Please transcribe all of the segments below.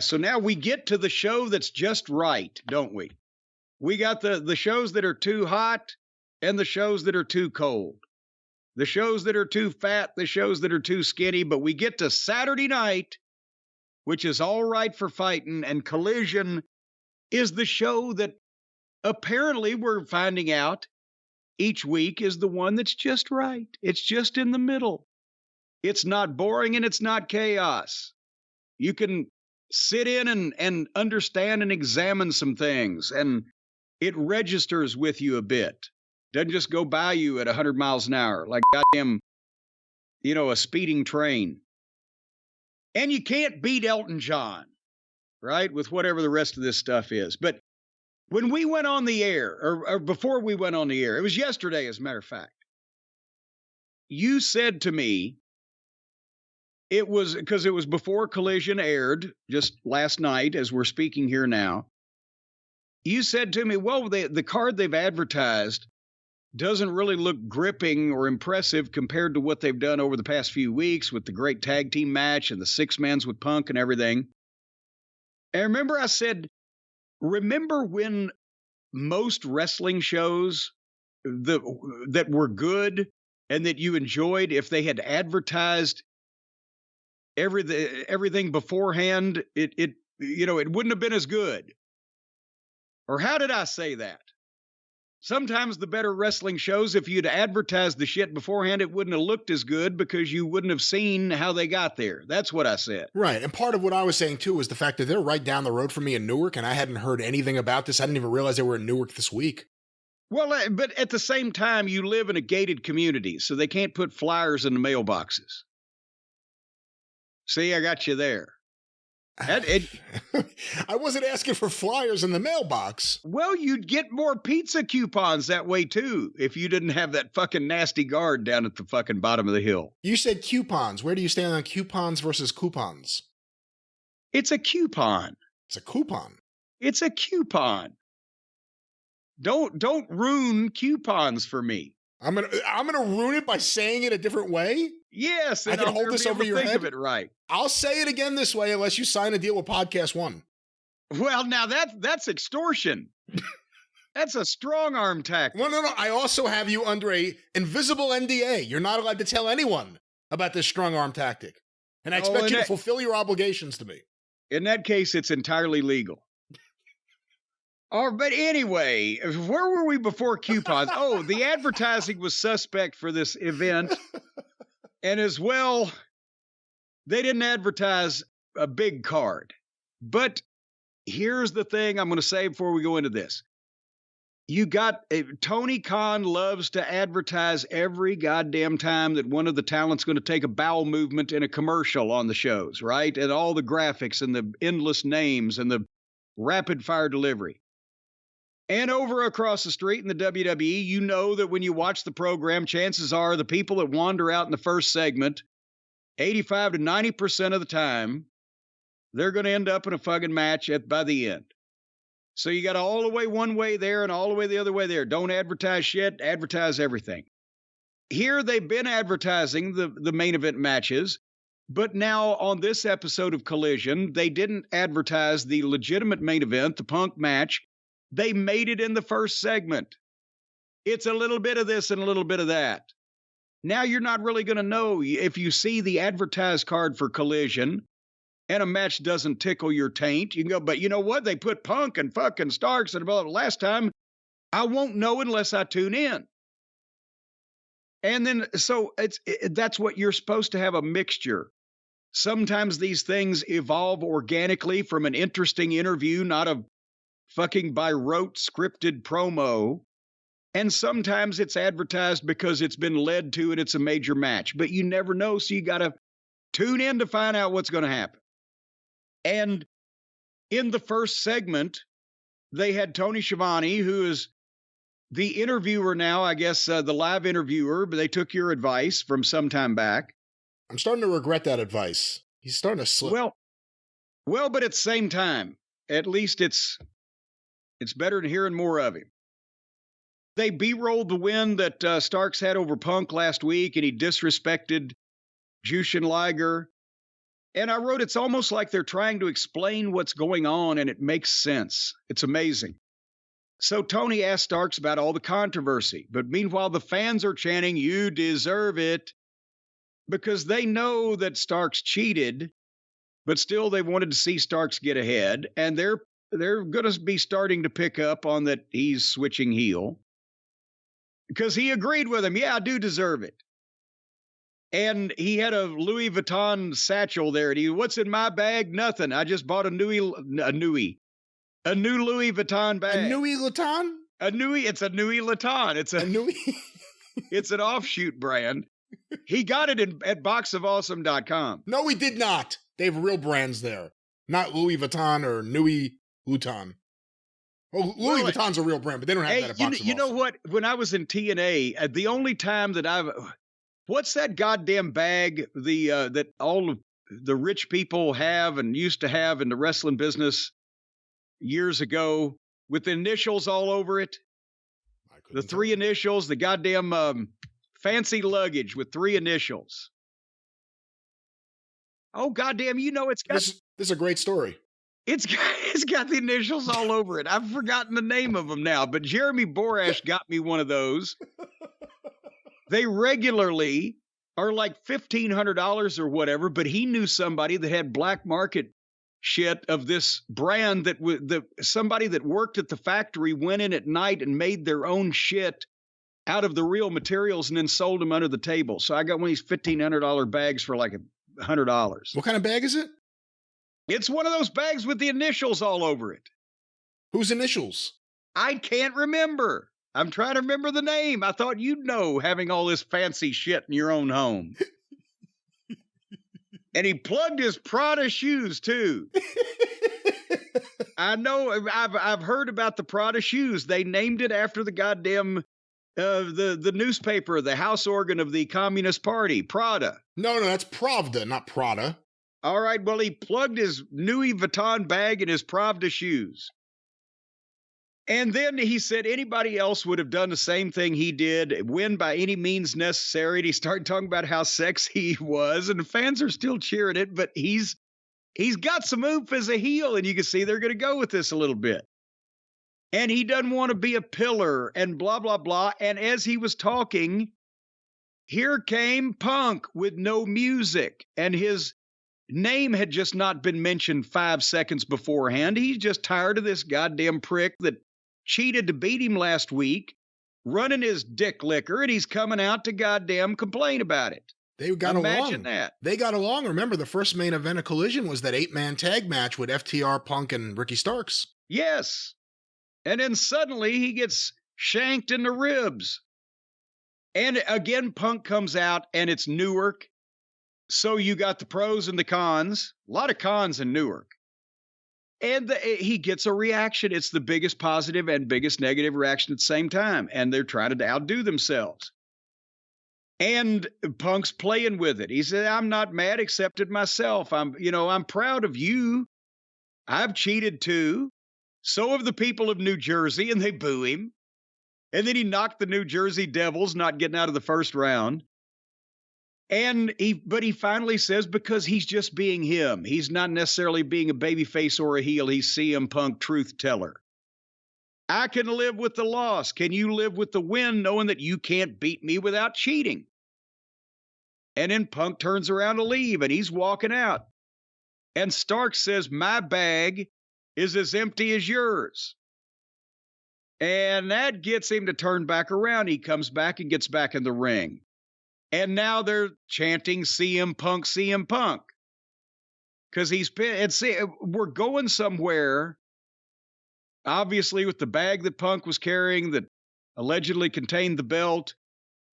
So now we get to the show that's just right, don't we? We got the shows that are too hot and the shows that are too cold. The shows that are too fat, the shows that are too skinny, but we get to Saturday night, which is all right for fighting, and Collision is the show that apparently we're finding out each week is the one that's just right. It's just in the middle. It's not boring and it's not chaos. You can sit in and understand and examine some things, and it registers with you a bit. Doesn't just go by you at 100 miles an hour like goddamn, a speeding train. And you can't beat Elton John, right, with whatever the rest of this stuff is. But when we went on the air, or before we went on the air, it was yesterday, as a matter of fact, you said to me, it was because it was before Collision aired, just last night, as we're speaking here now. You said to me, well, the card they've advertised doesn't really look gripping or impressive compared to what they've done over the past few weeks with the great tag team match and the 6-mans with Punk and everything. And remember I said, remember when most wrestling shows that were good and that you enjoyed, if they had advertised everything beforehand, it wouldn't have been as good? Or how did I say that? Sometimes the better wrestling shows, if you'd advertised the shit beforehand, it wouldn't have looked as good because you wouldn't have seen how they got there. That's what I said. Right. And part of what I was saying, too, was the fact that they're right down the road from me in Newark, and I hadn't heard anything about this. I didn't even realize they were in Newark this week. Well, but at the same time, you live in a gated community, so they can't put flyers in the mailboxes. See, I got you there. I wasn't asking for flyers in the mailbox. Well, you'd get more pizza coupons that way, too, if you didn't have that fucking nasty guard down at the fucking bottom of the hill. You said coupons. Where do you stand on coupons versus coupons? It's a coupon. It's a coupon. It's a coupon. Don't ruin coupons for me. I'm gonna ruin it by saying it a different way? Yes, I can hold this over your head. Think of it right. I'll say it again this way unless you sign a deal with Podcast One. Well, now that's extortion. That's a strong arm tactic. Well, no. I also have you under a invisible NDA. You're not allowed to tell anyone about this strong arm tactic, and I expect you to fulfill your obligations to me. In that case, it's entirely legal. Oh, but anyway, where were we before coupons? Oh, the advertising was suspect for this event. And as well, they didn't advertise a big card. But here's the thing I'm going to say before we go into this. You got Tony Khan loves to advertise every goddamn time that one of the talent's going to take a bowel movement in a commercial on the shows, right? And all the graphics and the endless names and the rapid fire delivery. And over across the street in the WWE, you know that when you watch the program, chances are the people that wander out in the first segment, 85 to 90% of the time, they're going to end up in a fucking match by the end. So you got all the way one way there and all the way the other way there. Don't advertise shit, advertise everything. Here they've been advertising the main event matches, but now on this episode of Collision, they didn't advertise the legitimate main event, the Punk match. They made it in the first segment. It's a little bit of this and a little bit of that. Now you're not really going to know if you see the advertised card for Collision and a match doesn't tickle your taint. You can go, but you know what? They put Punk and fucking Starks and about last time. I won't know unless I tune in. And then, so that's what you're supposed to have, a mixture. Sometimes these things evolve organically from an interesting interview, not a fucking by rote scripted promo. And sometimes it's advertised because it's been led to and it's a major match, but you never know. So you got to tune in to find out what's going to happen. And in the first segment, they had Tony Schiavone, who is the interviewer now, I guess, the live interviewer, but they took your advice from some time back. I'm starting to regret that advice. He's starting to slip. Well, but at the same time, at least it's better than hearing more of him. They B-rolled the win that Starks had over Punk last week, and he disrespected Jushin Liger. And I wrote, it's almost like they're trying to explain what's going on, and it makes sense. It's amazing. So Tony asked Starks about all the controversy, but meanwhile, the fans are chanting, "You deserve it," because they know that Starks cheated, but still they wanted to see Starks get ahead, and they're going to be starting to pick up on that he's switching heel because he agreed with him. Yeah, I do deserve it. And he had a Louis Vuitton satchel there. And what's in my bag? Nothing. I just bought a new Louis Vuitton bag. A Louis Vuitton? It's a Louis Vuitton. It's a Louis. It's an offshoot brand. He got it at boxofawesome.com. No, he did not. They have real brands there. Not Louis Vuitton or Louis Vuitton. Oh, Louis Vuitton's a real brand, but they don't have that at Box of Awesome. You know what? When I was in TNA, the only time that what's that goddamn bag that all of the rich people have and used to have in the wrestling business years ago with the initials all over it? The 3 initials, the goddamn fancy luggage with 3 initials. Oh, goddamn, it's got... This is a great story. It's got the initials all over it. I've forgotten the name of them now, but Jeremy Borash got me one of those. They regularly are like $1,500 or whatever, but he knew somebody that had black market shit of this brand that somebody that worked at the factory went in at night and made their own shit out of the real materials and then sold them under the table. So I got one of these $1,500 bags for like $100. What kind of bag is it? It's one of those bags with the initials all over it. Whose initials? I can't remember. I'm trying to remember the name. I thought you'd know, having all this fancy shit in your own home. And he plugged his Prada shoes, too. I know. I've heard about the Prada shoes. They named it after the goddamn the newspaper, the house organ of the Communist Party, Prada. No, that's Pravda, not Prada. All right, well, he plugged his Louis Vuitton bag in his Pravda shoes. And then he said anybody else would have done the same thing he did, win by any means necessary. And he started talking about how sexy he was, and the fans are still cheering it, but he's got some oomph as a heel, and you can see they're going to go with this a little bit. And he doesn't want to be a pillar and blah, blah, blah. And as he was talking, here came Punk with no music, and his name had just not been mentioned 5 seconds beforehand. He's just tired of this goddamn prick that cheated to beat him last week, running his dick liquor, and he's coming out to goddamn complain about it. They got along. Imagine that. They got along. Remember, the first main event of Collision was that 8-man tag match with FTR, Punk, and Ricky Starks. Yes. And then suddenly he gets shanked in the ribs. And again, Punk comes out, and it's Newark. So you got the pros and the cons. A lot of cons in Newark. And he gets a reaction. It's the biggest positive and biggest negative reaction at the same time. And they're trying to outdo themselves. And Punk's playing with it. He said, I'm not mad, accepted myself. I'm proud of you. I've cheated too. So have the people of New Jersey, and they boo him. And then he knocked the New Jersey Devils, not getting out of the first round. But he finally says, because he's just being him. He's not necessarily being a babyface or a heel. He's CM Punk truth teller. I can live with the loss. Can you live with the win, knowing that you can't beat me without cheating? And then Punk turns around to leave, and he's walking out. And Starks says, my bag is as empty as yours. And that gets him to turn back around. He comes back and gets back in the ring. And now they're chanting CM Punk, CM Punk. Because we're going somewhere, obviously, with the bag that Punk was carrying that allegedly contained the belt.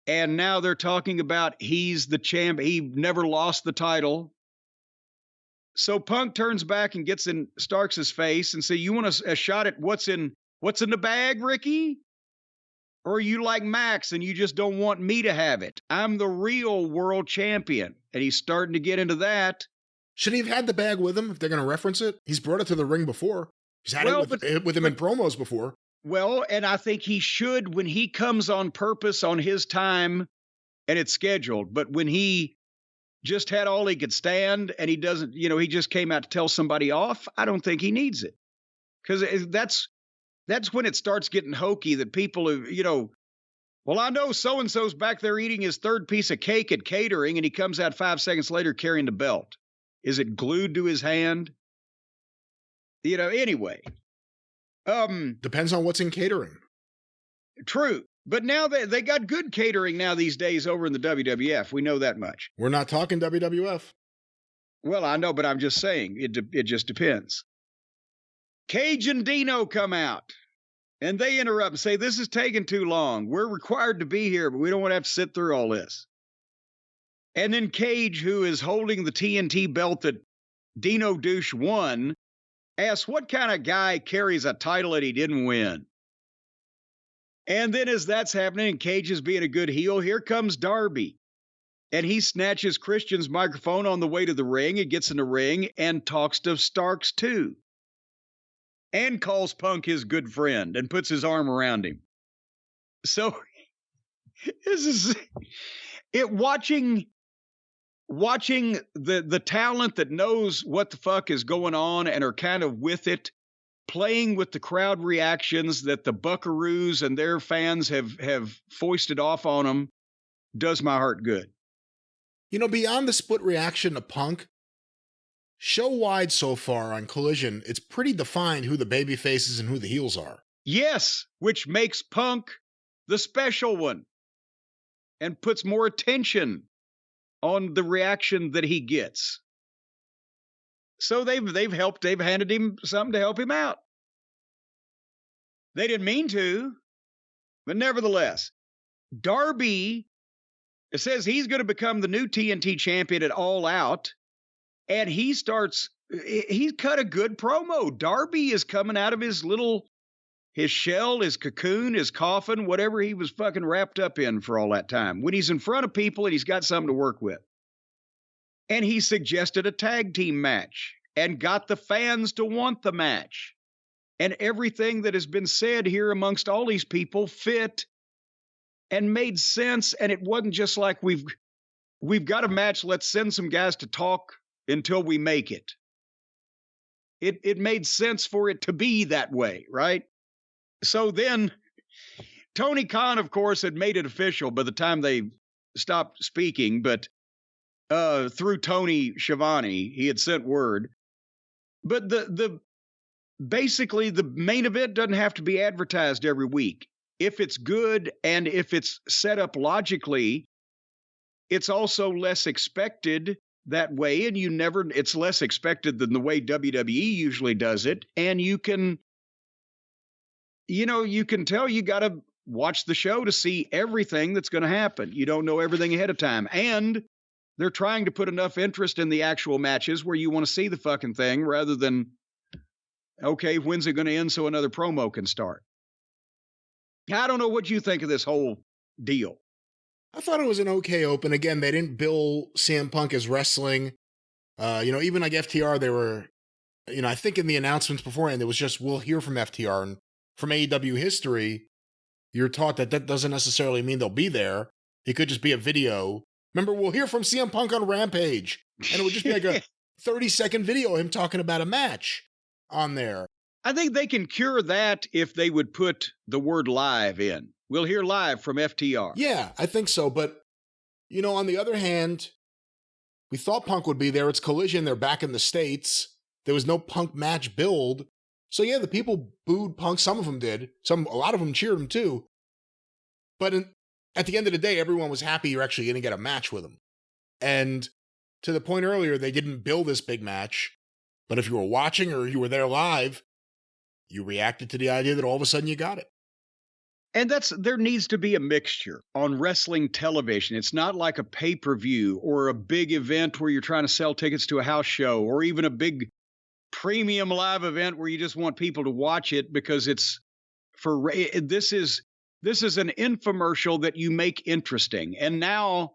And now they're talking about he's the champ. He never lost the title. So Punk turns back and gets in Starks' face and says, you want a shot at what's in the bag, Ricky? Or are you like Max and you just don't want me to have it? I'm the real world champion. And he's starting to get into that. Should he have had the bag with him if they're going to reference it? He's brought it to the ring before. He's had it with him in promos before. Well, and I think he should when he comes on purpose on his time and it's scheduled. But when he just had all he could stand and he doesn't, he just came out to tell somebody off, I don't think he needs it. Because that's when it starts getting hokey that people have, well, I know so-and-so's back there eating his third piece of cake at catering and he comes out 5 seconds later carrying the belt. Is it glued to his hand? Anyway. Depends on what's in catering. True. But now they got good catering now these days over in the WWF. We know that much. We're not talking WWF. Well, I know, but I'm just saying it just depends. Cage and Dino come out and they interrupt and say, this is taking too long. We're required to be here, but we don't want to have to sit through all this. And then Cage, who is holding the TNT belt that Dino Douche won, asks what kind of guy carries a title that he didn't win. And then as that's happening and Cage is being a good heel, here comes Darby. And he snatches Christian's microphone on the way to the ring and gets in the ring and talks to Starks too. And calls Punk his good friend and puts his arm around him. So this is it watching the talent that knows what the fuck is going on and are kind of with it, playing with the crowd reactions that the Buckaroos and their fans have foisted off on them, does my heart good. Beyond the split reaction to Punk, show-wide so far on Collision, it's pretty defined who the baby faces and who the heels are. Yes, which makes Punk the special one and puts more attention on the reaction that he gets. So they've handed him something to help him out. They didn't mean to, but nevertheless, Darby, it says he's going to become the new TNT champion at All Out, and he cut a good promo. Darby is coming out of his shell, his cocoon, his coffin, whatever he was fucking wrapped up in for all that time. When he's in front of people and he's got something to work with. And he suggested a tag team match and got the fans to want the match. And everything that has been said here amongst all these people fit and made sense. And it wasn't just like we've got a match, let's send some guys to talk until we make it. It made sense for it to be that way, right? So then Tony Khan, of course, had made it official by the time they stopped speaking, but through Tony Schiavone, he had sent word. But basically the main event doesn't have to be advertised every week. If it's good and if it's set up logically, it's also less expected that way, and it's less expected than the way WWE usually does it, and you can tell you got to watch the show to see everything that's going to happen. You don't know everything ahead of time, and they're trying to put enough interest in the actual matches where you want to see the fucking thing rather than, okay, when's it going to end so another promo can start? I don't know what you think of this whole deal. I thought it was an okay open. Again, they didn't bill CM Punk as wrestling. Even like FTR, they were, I think in the announcements beforehand, it was just, we'll hear from FTR. And from AEW history, you're taught that doesn't necessarily mean they'll be there. It could just be a video. Remember, we'll hear from CM Punk on Rampage. And it would just be like a 30-second video of him talking about a match on there. I think they can cure that if they would put the word live in. We'll hear live from FTR. Yeah, I think so. But, on the other hand, we thought Punk would be there. It's Collision. They're back in the States. There was no Punk match build. So, yeah, the people booed Punk. Some of them did. A lot of them cheered him, too. But at the end of the day, everyone was happy you're actually going to get a match with him. And to the point earlier, they didn't build this big match. But if you were watching or you were there live, you reacted to the idea that all of a sudden you got it. And there needs to be a mixture on wrestling television. It's not like a pay-per-view or a big event where you're trying to sell tickets to a house show or even a big premium live event where you just want people to watch it because this is an infomercial that you make interesting. And now,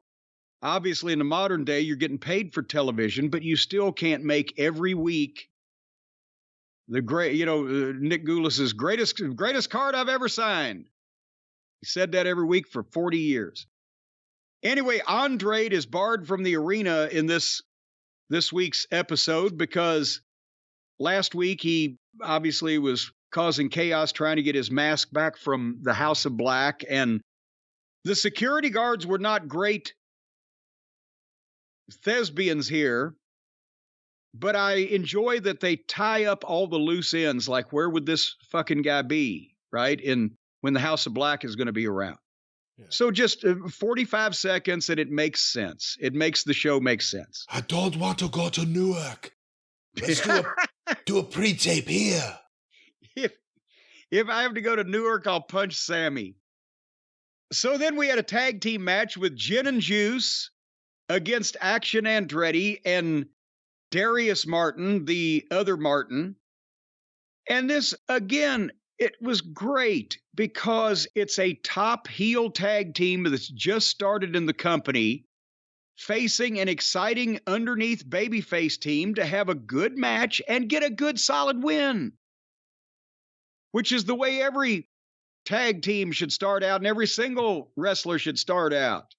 obviously in the modern day, you're getting paid for television, but you still can't make every week Nick Goulas's greatest card I've ever signed. He said that every week for 40 years. Anyway, Andrade is barred from the arena in this week's episode because last week he obviously was causing chaos trying to get his mask back from the House of Black, and the security guards were not great thespians here, but I enjoy that they tie up all the loose ends, like where would this fucking guy be, right? When the House of Black is going to be around. Yeah. So just 45 seconds and it makes sense. It makes the show make sense. I don't want to go to Newark. Let's do a pre-tape here. If I have to go to Newark, I'll punch Sammy. So then we had a tag team match with Gin and Juice against Action Andretti and Darius Martin, the other Martin. And this, again, it was great because it's a top heel tag team that's just started in the company, facing an exciting underneath babyface team to have a good match and get a good solid win, which is the way every tag team should start out and every single wrestler should start out.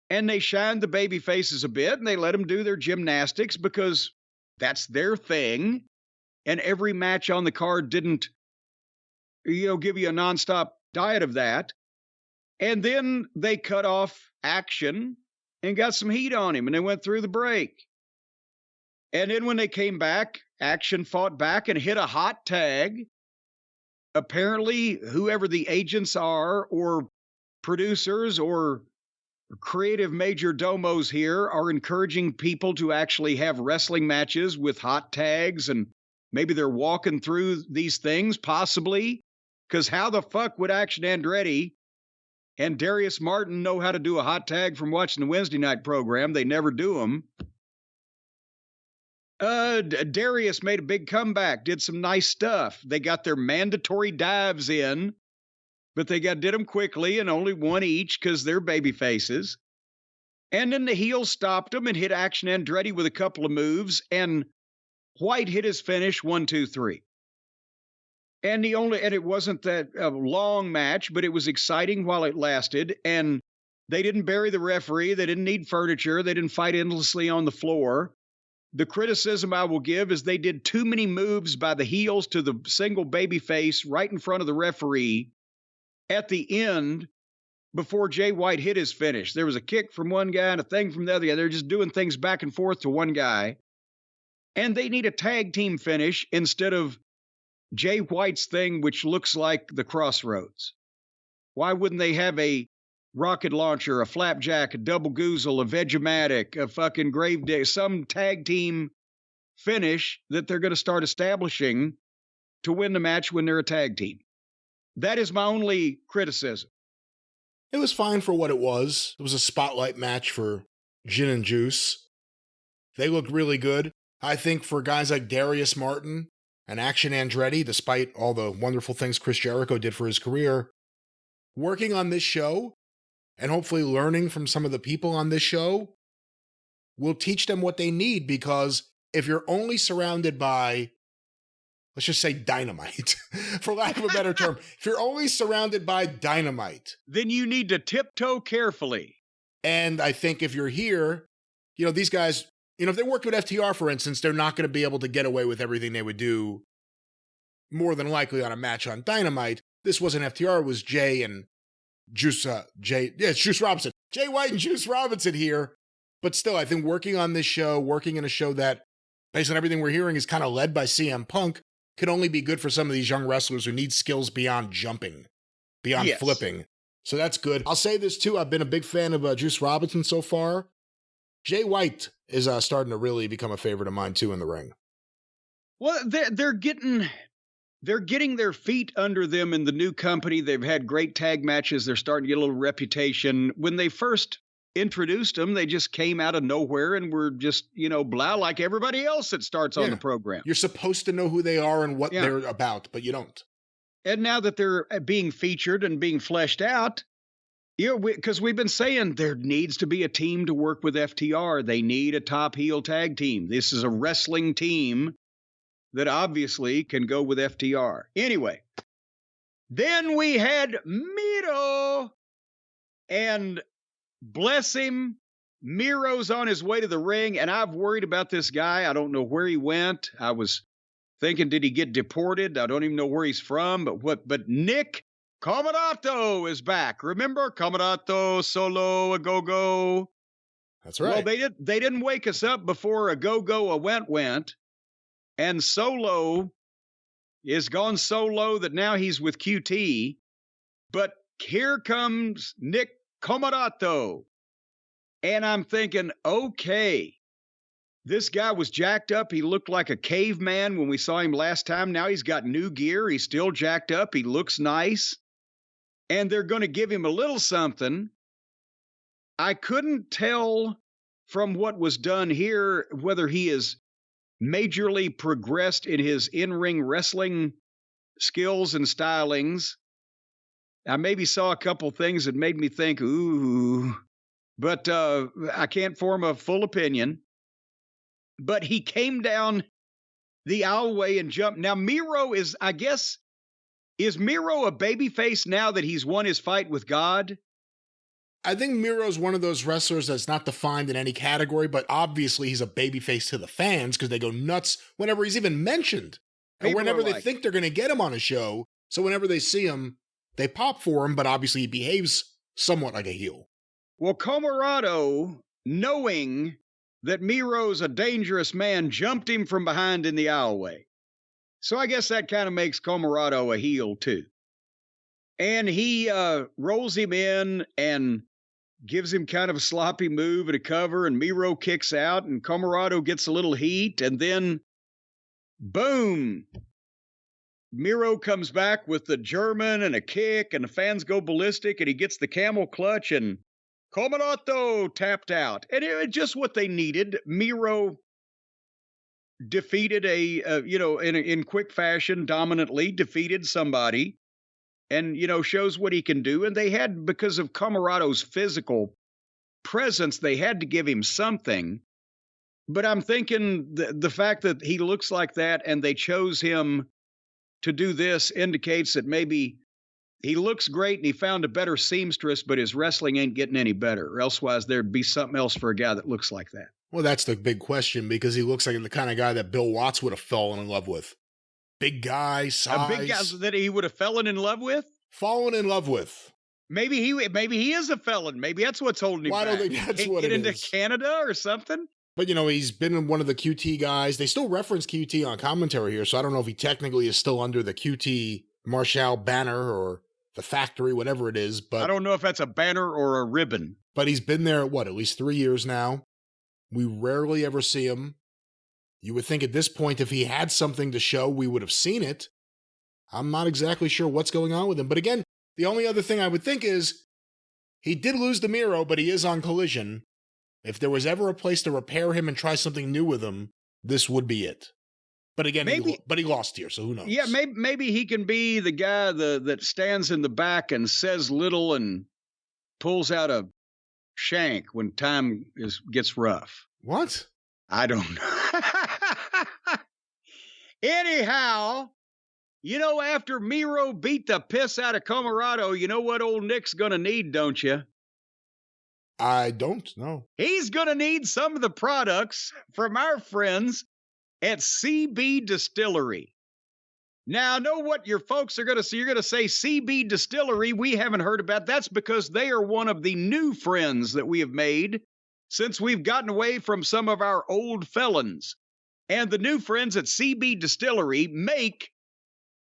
And they shined the baby faces a bit and they let them do their gymnastics because that's their thing. And every match on the card didn't, give you a nonstop diet of that. And then they cut off Action and got some heat on him and they went through the break. And then when they came back, Action fought back and hit a hot tag. Apparently, whoever the agents are or producers or creative major domos here are encouraging people to actually have wrestling matches with hot tags, and maybe they're walking through these things, possibly, because how the fuck would Action Andretti and Darius Martin know how to do a hot tag from watching the Wednesday night program? They never do them. Darius made a big comeback, did some nice stuff. They got their mandatory dives in, but they did them quickly and only one each because they're baby faces. And then the heels stopped them and hit Action Andretti with a couple of moves, and White hit his finish 1, 2, 3. And it wasn't that long match, but it was exciting while it lasted. And they didn't bury the referee. They didn't need furniture. They didn't fight endlessly on the floor. The criticism I will give is they did too many moves by the heels to the single baby face right in front of the referee at the end before Jay White hit his finish. There was a kick from one guy and a thing from the other guy. They're just doing things back and forth to one guy. And they need a tag team finish instead of Jay White's thing, which looks like the Crossroads. Why wouldn't they have a rocket launcher, a flapjack, a double goozle, a Vegematic, a fucking Gravedigger, some tag team finish that they're going to start establishing to win the match when they're a tag team? That is my only criticism. It was fine for what it was. It was a spotlight match for Gin and Juice. They looked really good. I think for guys like Darius Martin and Action Andretti, despite all the wonderful things Chris Jericho did for his career, working on this show and hopefully learning from some of the people on this show will teach them what they need, because if you're only surrounded by, let's just say, dynamite, for lack of a better term, if you're only surrounded by dynamite, then you need to tiptoe carefully. And I think if you're here, these guys, if they worked with FTR, for instance, they're not going to be able to get away with everything they would do more than likely on a match on Dynamite. This wasn't FTR, it was Jay and Juice Robinson. Jay White and Juice Robinson here. But still, I think working on this show, working in a show that, based on everything we're hearing, is kind of led by CM Punk, could only be good for some of these young wrestlers who need skills beyond jumping, beyond flipping. So that's good. I'll say this too. I've been a big fan of Juice Robinson so far. Jay White is starting to really become a favorite of mine too in the ring. Well, they're getting their feet under them in the new company. They've had great tag matches. They're starting to get a little reputation. When they first introduced them, they just came out of nowhere and were just, blah, like everybody else that starts on the program. You're supposed to know who they are and what they're about, but you don't. And now that they're being featured and being fleshed out, because we've been saying there needs to be a team to work with FTR. They need a top heel tag team. This is a wrestling team that obviously can go with FTR. Anyway, then we had Miro, and bless him. Miro's on his way to the ring, and I've worried about this guy. I don't know where he went. I was thinking, did he get deported? I don't even know where he's from. But Nick Commodato is back. Remember, Commodato, Solo, a go-go. That's right. Well, they didn't wake us up before a go-go, a went. And Solo is gone so low that now he's with QT. But here comes Nick Commodato. And I'm thinking, okay, this guy was jacked up. He looked like a caveman when we saw him last time. Now he's got new gear. He's still jacked up. He looks nice. And they're going to give him a little something. I couldn't tell from what was done here whether he is majorly progressed in his in-ring wrestling skills and stylings. I maybe saw a couple things that made me think, ooh, but I can't form a full opinion. But he came down the aisleway and jumped. Now, Miro is, I guess, is Miro a babyface now that he's won his fight with God? I think Miro's one of those wrestlers that's not defined in any category, but obviously he's a babyface to the fans because they go nuts whenever he's even mentioned. And whenever they think they're going to get him on a show. So whenever they see him, they pop for him, but obviously he behaves somewhat like a heel. Well, Commodato, knowing that Miro's a dangerous man, jumped him from behind in the aisleway. So I guess that kind of makes Commodato a heel too. And he rolls him in and gives him kind of a sloppy move and a cover, and Miro kicks out, and Commodato gets a little heat, and then, boom, Miro comes back with the German and a kick, and the fans go ballistic, and he gets the camel clutch, and Commodato tapped out. And it was just what they needed. Miro defeated in quick fashion, dominantly defeated somebody, and, shows what he can do. And they had, because of Commodato's physical presence, they had to give him something. But I'm thinking the fact that he looks like that and they chose him to do this indicates that maybe he looks great and he found a better seamstress, but his wrestling ain't getting any better. Or elsewise, there'd be something else for a guy that looks like that. Well, that's the big question, because he looks like the kind of guy that Bill Watts would have fallen in love with. Big guy, size. A big guy that he would have fallen in love with? Fallen in love with. Maybe he is a felon. Maybe that's what's holding him back. I don't think that's what it is. Get into Canada or something? But, he's been one of the QT guys. They still reference QT on commentary here, so I don't know if he technically is still under the QT Marshall banner or the factory, whatever it is. But I don't know if that's a banner or a ribbon. But he's been there, at least 3 years now. We rarely ever see him. You would think at this point, if he had something to show, we would have seen it. I'm not exactly sure what's going on with him. But again, the only other thing I would think is he did lose to Miro, but he is on Collision. If there was ever a place to repair him and try something new with him, this would be it. But again, he lost here, so who knows? Yeah, maybe he can be the guy that stands in the back and says little and pulls out a shank when time gets rough. What? I don't know. Anyhow, after Miro beat the piss out of Commodato, you know what old Nick's going to need, don't you? I don't know. He's going to need some of the products from our friends at CB Distillery. Now, I know what your folks are going to say. You're going to say CB Distillery, we haven't heard about. That's because they are one of the new friends that we have made since we've gotten away from some of our old felons. And the new friends at CB Distillery make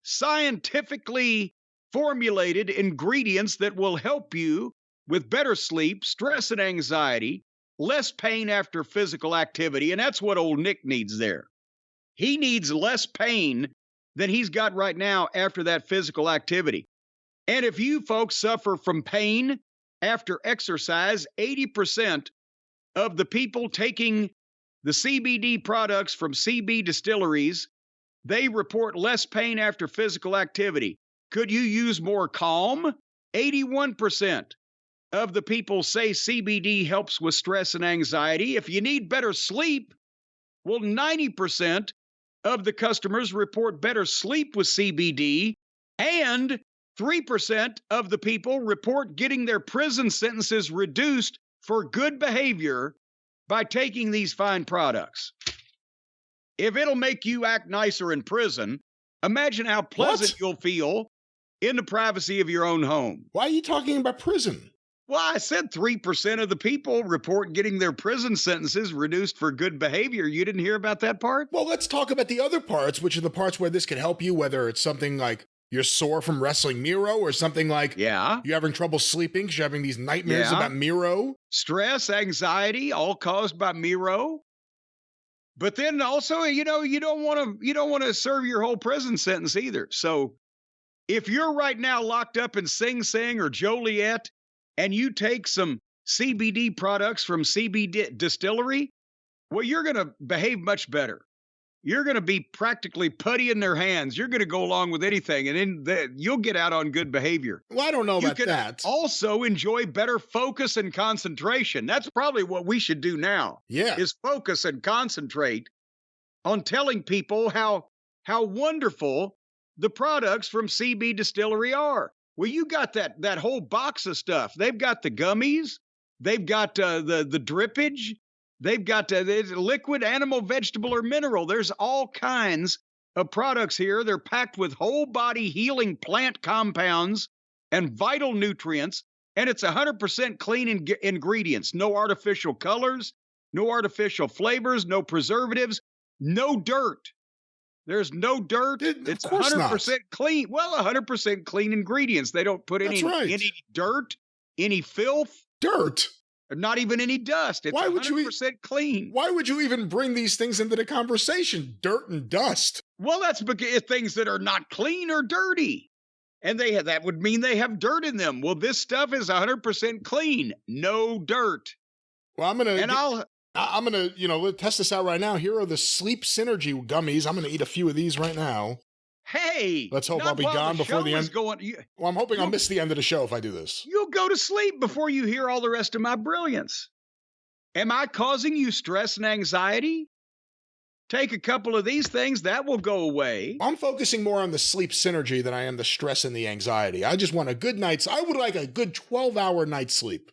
scientifically formulated ingredients that will help you with better sleep, stress and anxiety, less pain after physical activity. And that's what old Nick needs there. He needs less pain than he's got right now after that physical activity. And if you folks suffer from pain after exercise, 80% of the people taking the CBD products from CB Distilleries, they report less pain after physical activity. Could you use more calm? 81% of the people say CBD helps with stress and anxiety. If you need better sleep, well, 90% of the customers report better sleep with CBD, and 3% of the people report getting their prison sentences reduced for good behavior by taking these fine products. If it'll make you act nicer in prison, imagine how pleasant you'll feel in the privacy of your own home. Why are you talking about prison? Well, I said 3% of the people report getting their prison sentences reduced for good behavior. You didn't hear about that part? Well, let's talk about the other parts, which are the parts where this could help you, whether it's something like you're sore from wrestling Miro or something like you're having trouble sleeping because you're having these nightmares about Miro. Stress, anxiety, all caused by Miro. But then also, you don't want to serve your whole prison sentence either. So if you're right now locked up in Sing Sing or Joliet, and you take some CBD products from CBD Distillery, well, you're going to behave much better. You're going to be practically putty in their hands. You're going to go along with anything, and then you'll get out on good behavior. Well, I don't know about that. You can also enjoy better focus and concentration. That's probably what we should do now. Yeah. Is focus and concentrate on telling people how wonderful the products from CB Distillery are. Well, you got that whole box of stuff. They've got the gummies. They've got the drippage. They've got the liquid, animal, vegetable, or mineral. There's all kinds of products here. They're packed with whole body healing plant compounds and vital nutrients. And it's 100% clean ingredients. No artificial colors, no artificial flavors, no preservatives, no dirt. There's no dirt. It's 100% clean. Well, 100% clean ingredients. They don't put any dirt, any filth. Dirt? Not even any dust. It's 100% clean. Why would you even bring these things into the conversation? Dirt and dust. Well, that's because things that are not clean or dirty. And that would mean they have dirt in them. Well, this stuff is 100% clean. No dirt. Well, I'm going to test this out right now. Here are the Sleep Synergy gummies. I'm going to eat a few of these right now. Hey! Let's hope I'll be gone before the end. Well, I'm hoping I'll miss the end of the show if I do this. You'll go to sleep before you hear all the rest of my brilliance. Am I causing you stress and anxiety? Take a couple of these things, that will go away. I'm focusing more on the Sleep Synergy than I am the stress and the anxiety. I just want I would like a good 12-hour night's sleep.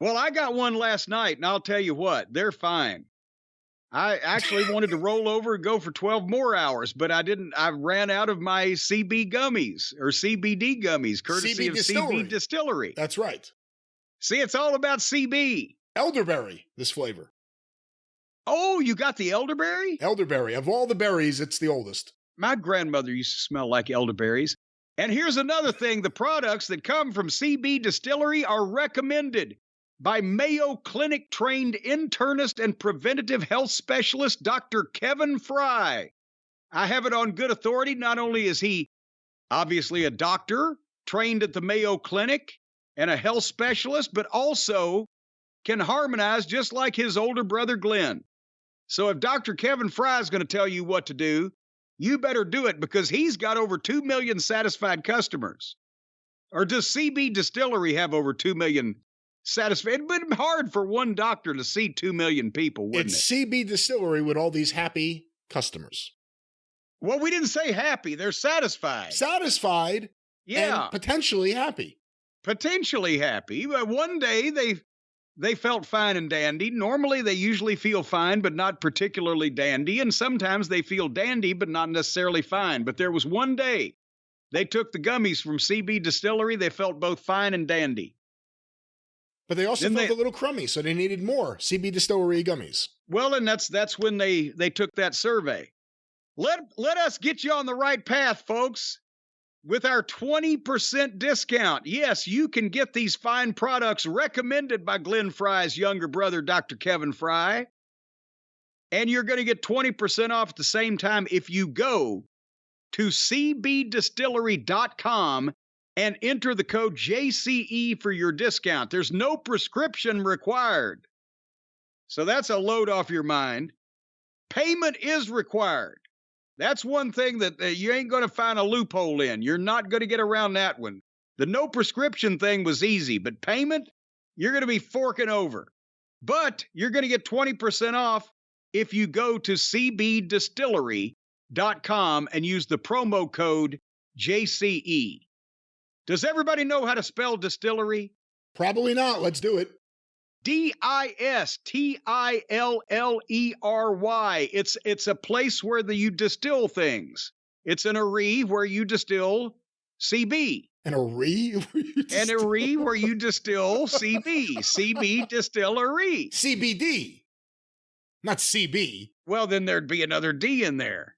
Well, I got one last night, and I'll tell you what, they're fine. I actually wanted to roll over and go for 12 more hours, but I didn't. I ran out of my CB gummies or CBD gummies, courtesy of CB Distillery. That's right. See, it's all about CB. Elderberry, this flavor. Oh, you got the elderberry? Elderberry. Of all the berries, it's the oldest. My grandmother used to smell like elderberries. And here's another thing. The products that come from CB Distillery are recommended by Mayo Clinic trained internist and preventative health specialist, Dr. Kevin Fry. I have it on good authority. Not only is he obviously a doctor trained at the Mayo Clinic and a health specialist, but also can harmonize just like his older brother, Glenn. So if Dr. Kevin Fry is going to tell you what to do, you better do it because he's got over 2 million satisfied customers. Or does CB Distillery have over 2 million satisfied? It'd been hard for one doctor to see 2 million people, wouldn't it? It's CB Distillery with all these happy customers. Well, we didn't say happy. They're satisfied. Satisfied. Yeah. And potentially happy. Potentially happy. But one day they felt fine and dandy. Normally they usually feel fine, but not particularly dandy. And sometimes they feel dandy, but not necessarily fine. But there was one day they took the gummies from CB Distillery. They felt both fine and dandy. But they also felt a little crummy, so they needed more CB Distillery gummies. Well, and that's when they took that survey. Let us get you on the right path, folks, with our 20% discount. Yes, you can get these fine products recommended by Glenn Fry's younger brother, Dr. Kevin Fry. And you're going to get 20% off at the same time if you go to cbdistillery.com and enter the code JCE for your discount. There's no prescription required. So that's a load off your mind. Payment is required. That's one thing that you ain't going to find a loophole in. You're not going to get around that one. The no prescription thing was easy, but payment, you're going to be forking over. But you're going to get 20% off if you go to cbdistillery.com and use the promo code JCE. Does everybody know how to spell distillery? Probably not. Let's do it. Distillery. It's a place where you distill things. It's an aree where you distill CB. An aree? An aree where you distill CB. CB Distillery. CBD. Not CB. Well, then there'd be another D in there.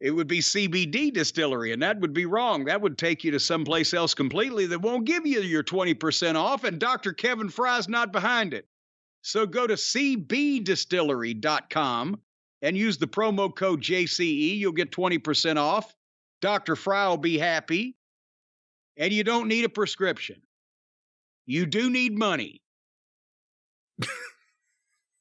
It would be CBD Distillery, and that would be wrong. That would take you to someplace else completely that won't give you your 20% off, and Dr. Kevin Fry's not behind it. So go to cbdistillery.com and use the promo code JCE. You'll get 20% off. Dr. Fry will be happy. And you don't need a prescription. You do need money.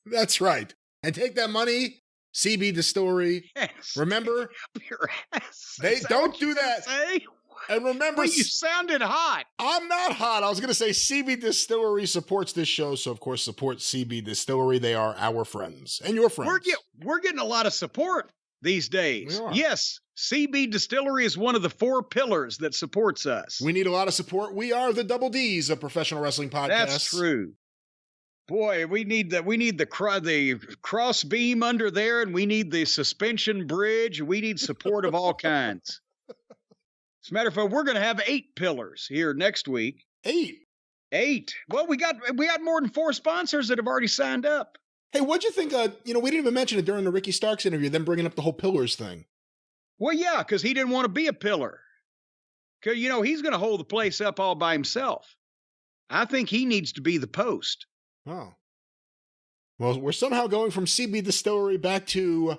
That's right. And take that money, CB Distillery. Yes. Remember, Your ass. they don't do that. Say? And remember, Well, you sounded hot. I'm not hot. I was going to say CB Distillery supports this show, so of course support CB Distillery. They are our friends and your friends. We're getting a lot of support these days. We are. Yes, CB Distillery is one of the 4 pillars that supports us. We need a lot of support. We are the Double D's of professional wrestling podcasts. That's true. Boy, we need the cross beam under there, and we need the suspension bridge. We need support of all kinds. As a matter of fact, we're going to have 8 pillars here next week. 8? Well, we got more than 4 sponsors that have already signed up. Hey, what'd you think? We didn't even mention it during the Ricky Starks interview, them bringing up the whole pillars thing. Well, yeah, because he didn't want to be a pillar. Because, he's going to hold the place up all by himself. I think he needs to be the post. Oh. Well, we're somehow going from CB Distillery back to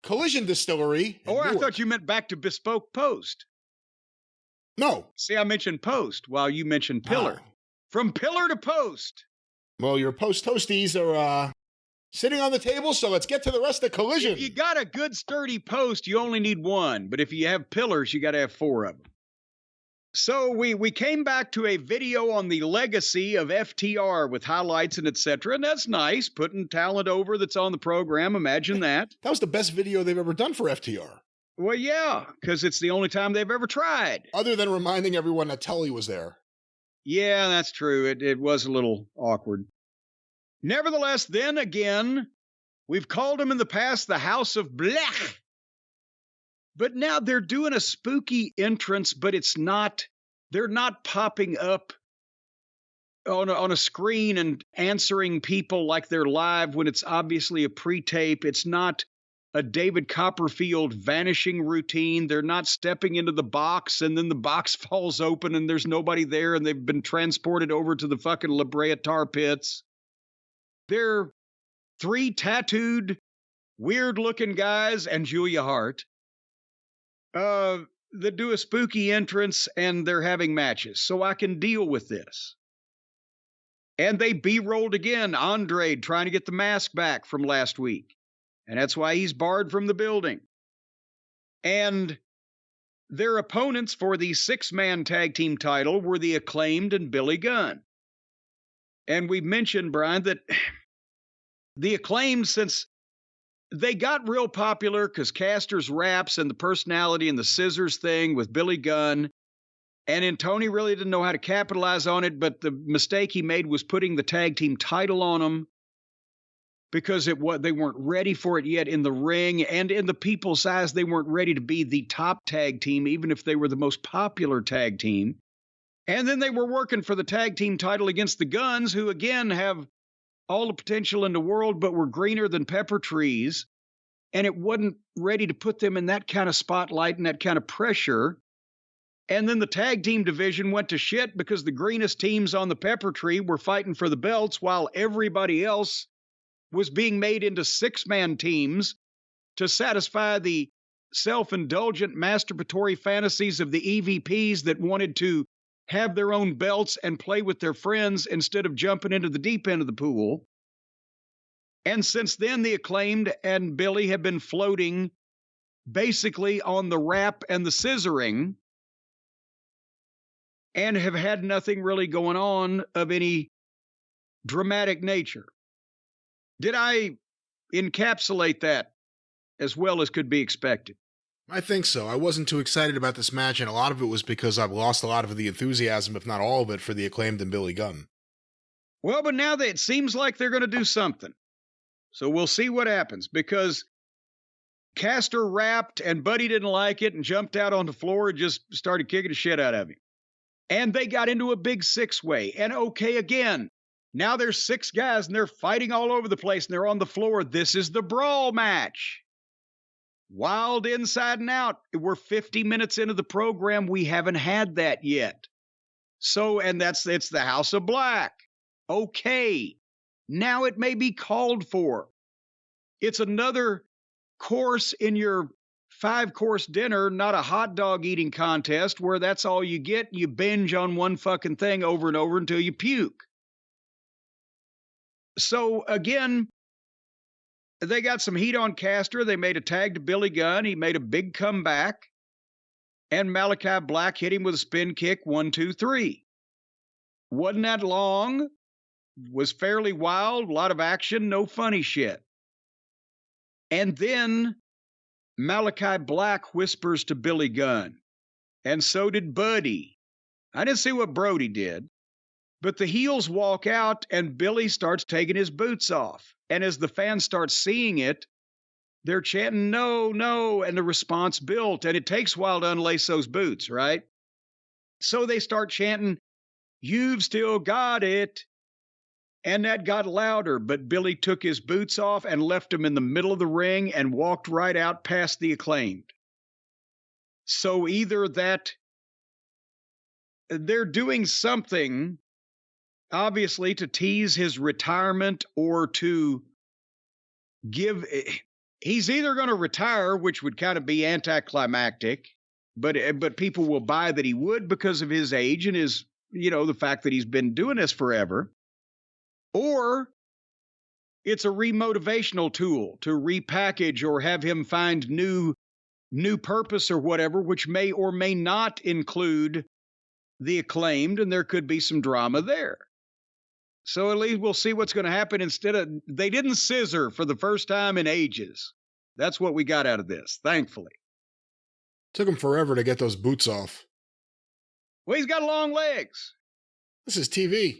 Collision Distillery. Oh, I thought you meant back to Bespoke Post. No. See, I mentioned post while you mentioned pillar. Oh. From pillar to post. Well, your post toasties are sitting on the table, so let's get to the rest of Collision. If you got a good sturdy post, you only need 1. But if you have pillars, you got to have 4 of them. So we came back to a video on the legacy of FTR with highlights and etc. And that's nice, putting talent over that's on the program. Imagine that. That was the best video they've ever done for FTR. Well, yeah, because it's the only time they've ever tried. Other than reminding everyone that Tully was there. Yeah, that's true. It was a little awkward. Nevertheless, then again, we've called them in the past the House of Blech. But now they're doing a spooky entrance, but they're not popping up on a screen and answering people like they're live when it's obviously a pre-tape. It's not a David Copperfield vanishing routine. They're not stepping into the box and then the box falls open and there's nobody there and they've been transported over to the fucking La Brea tar pits. They're 3 tattooed, weird-looking guys and Julia Hart that do a spooky entrance and they're having matches. So I can deal with this. And they B-rolled again, Andre trying to get the mask back from last week. And that's why he's barred from the building. And their opponents for the 6-man tag team title were the Acclaimed and Billy Gunn. And we mentioned, Brian, that the Acclaimed, since they got real popular because Caster's raps and the personality and the scissors thing with Billy Gunn, and then Tony really didn't know how to capitalize on it, but the mistake he made was putting the tag team title on them because they weren't ready for it yet in the ring, and in the people's eyes, they weren't ready to be the top tag team, even if they were the most popular tag team. And then they were working for the tag team title against the Guns, who again have all the potential in the world, but were greener than pepper trees. And it wasn't ready to put them in that kind of spotlight and that kind of pressure. And then the tag team division went to shit because the greenest teams on the pepper tree were fighting for the belts while everybody else was being made into 6-man teams to satisfy the self-indulgent masturbatory fantasies of the EVPs that wanted to have their own belts and play with their friends instead of jumping into the deep end of the pool. And since then, the Acclaimed and Billy have been floating basically on the rap and the scissoring and have had nothing really going on of any dramatic nature. Did I encapsulate that as well as could be expected? I think so. I wasn't too excited about this match, and a lot of it was because I've lost a lot of the enthusiasm, if not all of it, for the Acclaimed and Billy Gunn. Well, but now it seems like they're going to do something. So we'll see what happens, because Castor rapped and Buddy didn't like it and jumped out on the floor and just started kicking the shit out of him. And they got into a big six-way. And okay, again, now there's 6 guys and they're fighting all over the place and they're on the floor. This is the brawl match. Wild inside and out. We're 50 minutes into the program. We haven't had that yet. So, and it's the House of Black. Okay. Now it may be called for. It's another course in your 5-course dinner, not a hot dog eating contest where that's all you get. You binge on one fucking thing over and over until you puke. So again, they got some heat on Castor. They made a tag to Billy Gunn. He made a big comeback. And Malachi Black hit him with a spin kick, 1, 2, 3. Wasn't that long. Was fairly wild. A lot of action. No funny shit. And then Malachi Black whispers to Billy Gunn. And so did Buddy. I didn't see what Brody did. But the heels walk out and Billy starts taking his boots off. And as the fans start seeing it, they're chanting, no, no, and the response built. And it takes a while to unlace those boots, right? So they start chanting, you've still got it. And that got louder, but Billy took his boots off and left them in the middle of the ring and walked right out past the Acclaimed. So either that they're doing something, obviously, to tease his retirement or to give... He's either going to retire, which would kind of be anticlimactic, but people will buy that he would because of his age and his, the fact that he's been doing this forever. Or it's a remotivational tool to repackage or have him find new purpose or whatever, which may or may not include the Acclaimed, and there could be some drama there. So at least we'll see what's going to happen. They didn't scissor for the first time in ages. That's what we got out of this, thankfully. Took him forever to get those boots off. Well, he's got long legs. This is TV.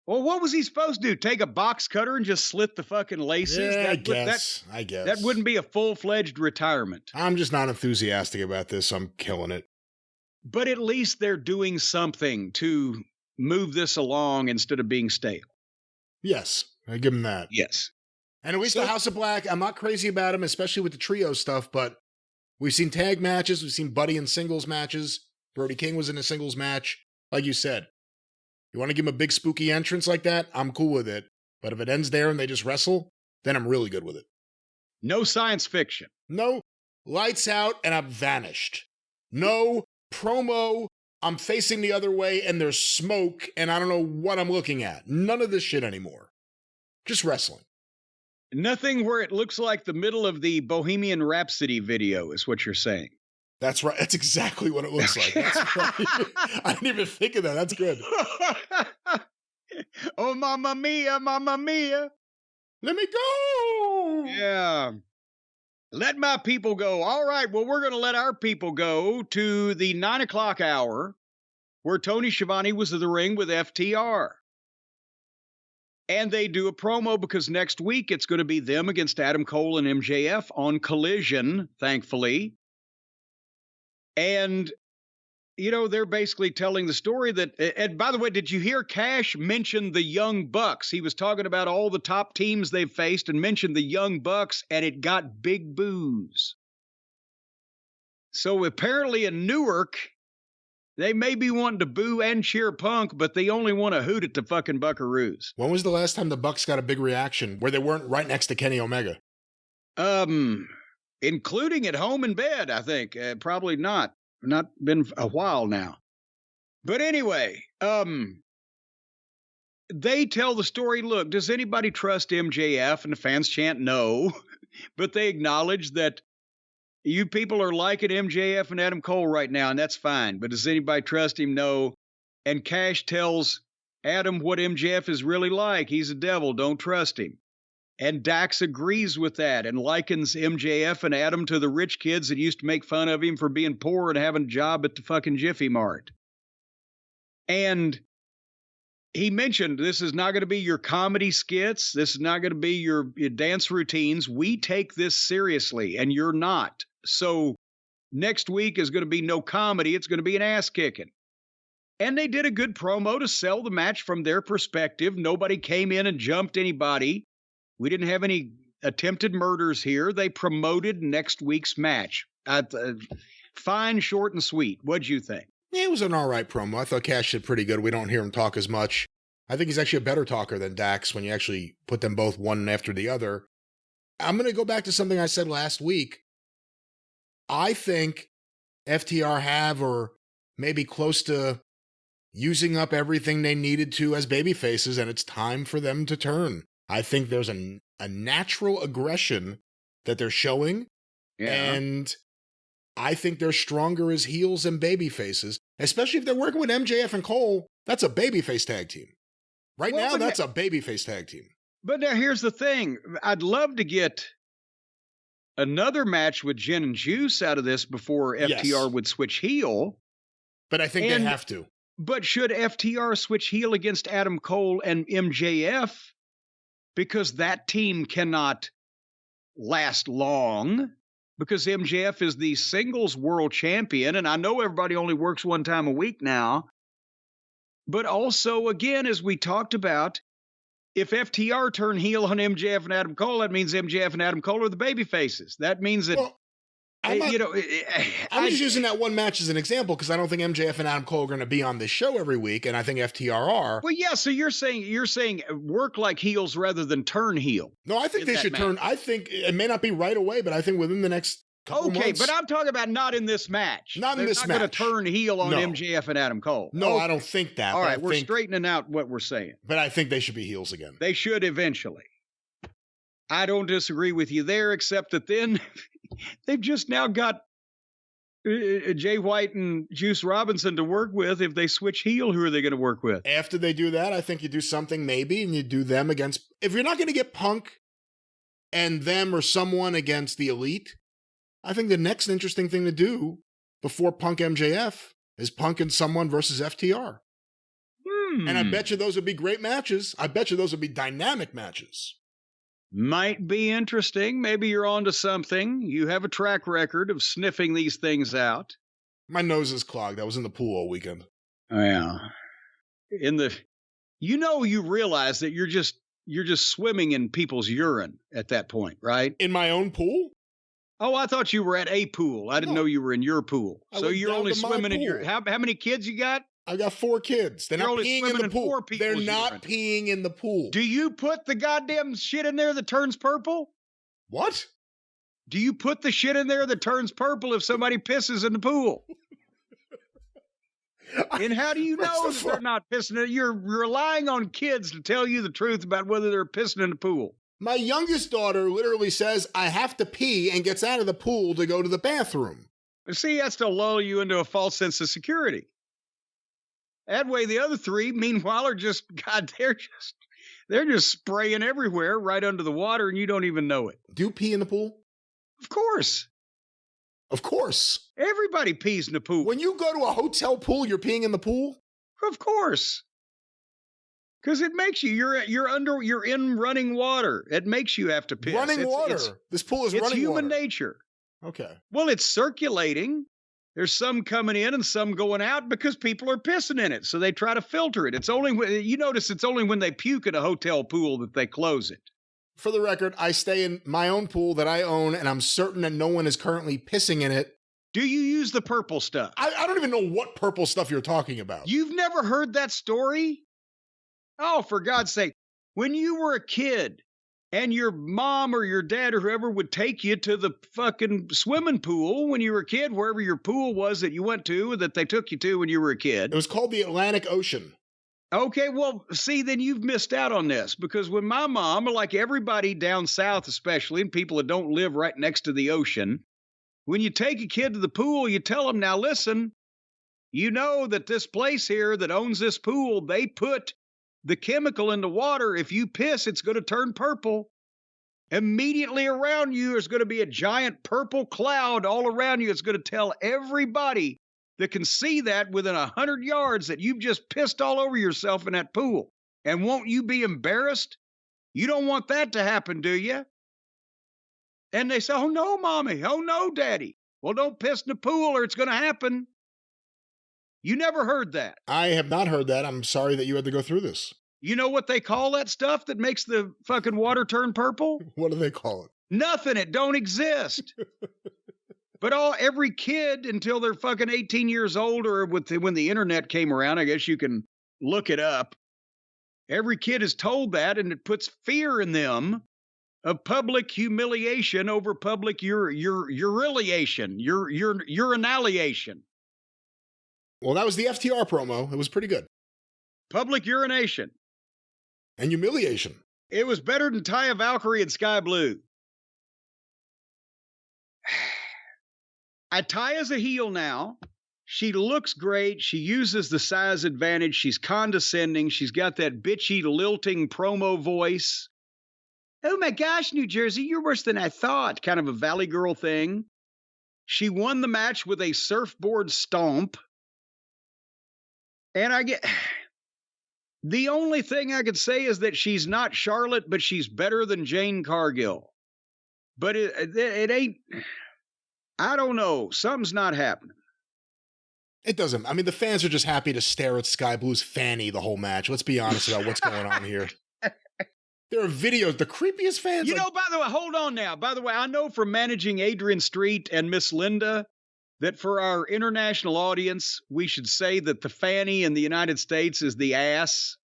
Well, what was he supposed to do? Take a box cutter and just slit the fucking laces? Yeah, I guess. That wouldn't be a full-fledged retirement. I'm just not enthusiastic about this. So I'm killing it. But at least they're doing something to move this along instead of being stale. Yes, I give him that. Yes. And at least the House of Black, I'm not crazy about him, especially with the trio stuff, but we've seen tag matches. We've seen Buddy in singles matches. Brody King was in a singles match. Like you said, you want to give him a big spooky entrance like that? I'm cool with it. But if it ends there and they just wrestle, then I'm really good with it. No science fiction. No lights out and I'm vanished. No promo, I'm facing the other way and there's smoke and I don't know what I'm looking at. None of this shit anymore. Just wrestling. Nothing where it looks like the middle of the Bohemian Rhapsody video is what you're saying. That's right. That's exactly what it looks like. That's right. I didn't even think of that. That's good. Oh, mamma mia, mamma mia. Let me go. Yeah. Let my people go. All right. Well, we're going to let our people go to the 9:00 hour where Tony Schiavone was in the ring with FTR. And they do a promo because next week it's going to be them against Adam Cole and MJF on Collision, thankfully. And, they're basically telling the story that, and by the way, did you hear Cash mention the Young Bucks? He was talking about all the top teams they've faced and mentioned the Young Bucks, and it got big boos. So apparently in Newark, they may be wanting to boo and cheer Punk, but they only want to hoot at the fucking Buckaroos. When was the last time the Bucks got a big reaction where they weren't right next to Kenny Omega? Including at home in bed, I think. Probably not. Not been a while now. But anyway, they tell the story, look, does anybody trust MJF? And the fans chant no. But they acknowledge that you people are liking MJF and Adam Cole right now, and that's fine. But does anybody trust him? No. And Cash tells Adam what MJF is really like. He's a devil. Don't trust him. And Dax agrees with that and likens MJF and Adam to the rich kids that used to make fun of him for being poor and having a job at the fucking Jiffy Mart. And he mentioned this is not going to be your comedy skits. This is not going to be your dance routines. We take this seriously, and you're not. So next week is going to be no comedy. It's going to be an ass kicking. And they did a good promo to sell the match from their perspective. Nobody came in and jumped anybody. We didn't have any attempted murders here. They promoted next week's match. Fine, short, and sweet. What'd you think? Yeah, it was an all right promo. I thought Cash did pretty good. We don't hear him talk as much. I think he's actually a better talker than Dax when you actually put them both one after the other. I'm going to go back to something I said last week. I think FTR have, or maybe close to, using up everything they needed to as baby faces, and it's time for them to turn. I think there's a natural aggression that they're showing, and I think they're stronger as heels and baby faces, especially if they're working with MJF and Cole. That's a babyface tag team. Right now, that's a babyface tag team. But now here's the thing. I'd love to get another match with Gin and Juice out of this before FTR would switch heel. But I think they have to. But should FTR switch heel against Adam Cole and MJF? Because that team cannot last long. Because MJF is the singles world champion, and I know everybody only works one time a week now. But also, again, as we talked about, if FTR turn heel on MJF and Adam Cole, that means MJF and Adam Cole are the baby faces. That means that, I'm just using that one match as an example because I don't think MJF and Adam Cole are going to be on this show every week, and I think FTR are. Well, yeah, so you're saying work like heels rather than turn heel. No, I think they should turn. I think it may not be right away, but I think within the next couple months. Okay, but I'm talking about not in this match. Not in this match. They're not going to turn heel on MJF and Adam Cole. No, I don't think that. All right, we're straightening out what we're saying. But I think they should be heels again. They should eventually. I don't disagree with you there, except that then they've just now got Jay White and Juice Robinson to work with. If they switch heel, who are they going to work with? After they do that, I think you do something maybe, and you do them against... If you're not going to get Punk and them or someone against the Elite, I think the next interesting thing to do before Punk MJF is Punk and someone versus FTR. And I bet you those would be great matches. I bet you those would be dynamic matches. Might be interesting. Maybe you're onto something. You have a track record of sniffing these things out. My nose is clogged. I was in the pool all weekend. Oh, yeah. You realize that you're just swimming in people's urine at that point, right? In my own pool? Oh, I thought you were at a pool. I didn't know you were in your pool. So you're only swimming in your... How many kids you got? I got 4 kids. They're not peeing in the pool. They're not peeing in the pool. Do you put the goddamn shit in there that turns purple? What? Do you put the shit in there that turns purple if somebody pisses in the pool? And how do you know that they're not pissing? You're relying on kids to tell you the truth about whether they're pissing in the pool. My youngest daughter literally says, I have to pee, and gets out of the pool to go to the bathroom. See, that's to lull you into a false sense of security. That way, the other 3, meanwhile, are just, they're just spraying everywhere right under the water, and you don't even know it. Do you pee in the pool? Of course. Of course. Everybody pees in the pool. When you go to a hotel pool, you're peeing in the pool? Of course. Because it makes you, you're in running water. It makes you have to piss. Running water? This pool is running water. It's human nature. Okay. Well, it's circulating. There's some coming in and some going out because people are pissing in it. So they try to filter it. It's only when they puke at a hotel pool that they close it. For the record, I stay in my own pool that I own, and I'm certain that no one is currently pissing in it. Do you use the purple stuff? I don't even know what purple stuff you're talking about. You've never heard that story? Oh, for God's sake. When you were a kid and your mom or your dad or whoever would take you to the fucking swimming pool when you were a kid, wherever your pool was that you went to, that they took you to when you were a kid. It was called the Atlantic Ocean. Okay, well, see, then you've missed out on this, because when my mom, like everybody down south especially, and people that don't live right next to the ocean, when you take a kid to the pool, you tell them, now listen, you know that this place here that owns this pool, they put the chemical in the water. If you piss, it's going to turn purple. Immediately around you is going to be a giant purple cloud all around you. It's going to tell everybody that can see that within 100 yards that you've just pissed all over yourself in that pool. And won't you be embarrassed? You don't want that to happen, do you? And they say, oh, no, mommy. Oh, no, daddy. Well, don't piss in the pool or it's going to happen. You never heard that. I have not heard that. I'm sorry that you had to go through this. You know what they call that stuff that makes the fucking water turn purple? What do they call it? Nothing. It don't exist. But every kid until they're fucking 18 years old, or when the internet came around, I guess you can look it up. Every kid is told that, and it puts fear in them of public humiliation over public urination. Well, that was the FTR promo. It was pretty good. Public urination. And humiliation. It was better than Taya Valkyrie and Sky Blue. Taya's a heel now. She looks great. She uses the size advantage. She's condescending. She's got that bitchy, lilting promo voice. Oh my gosh, New Jersey, you're worse than I thought. Kind of a Valley Girl thing. She won the match with a surfboard stomp. And the only thing I could say is that she's not Charlotte, but she's better than Jane Cargill. But it ain't, I don't know. Something's not happening. It doesn't. I mean, the fans are just happy to stare at Sky Blue's fanny the whole match. Let's be honest about what's going on here. There are videos, the creepiest fans. You know, by the way, hold on now. By the way, I know from managing Adrian Street and Miss Linda that for our international audience, we should say that the fanny in the United States is the ass.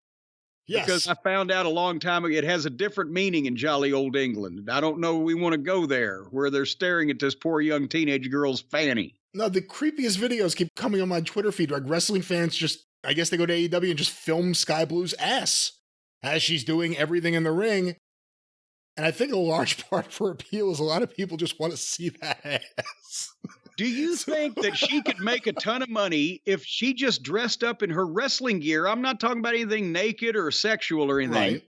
Yes. Because I found out a long time ago, it has a different meaning in jolly old England. I don't know we want to go there, where they're staring at this poor young teenage girl's fanny. No, the creepiest videos keep coming on my Twitter feed. Like wrestling fans just, I guess they go to AEW and just film Sky Blue's ass as she's doing everything in the ring. And I think a large part of her appeal is a lot of people just want to see that ass. Do you think that she could make a ton of money if she just dressed up in her wrestling gear? I'm not talking about anything naked or sexual or anything. Right.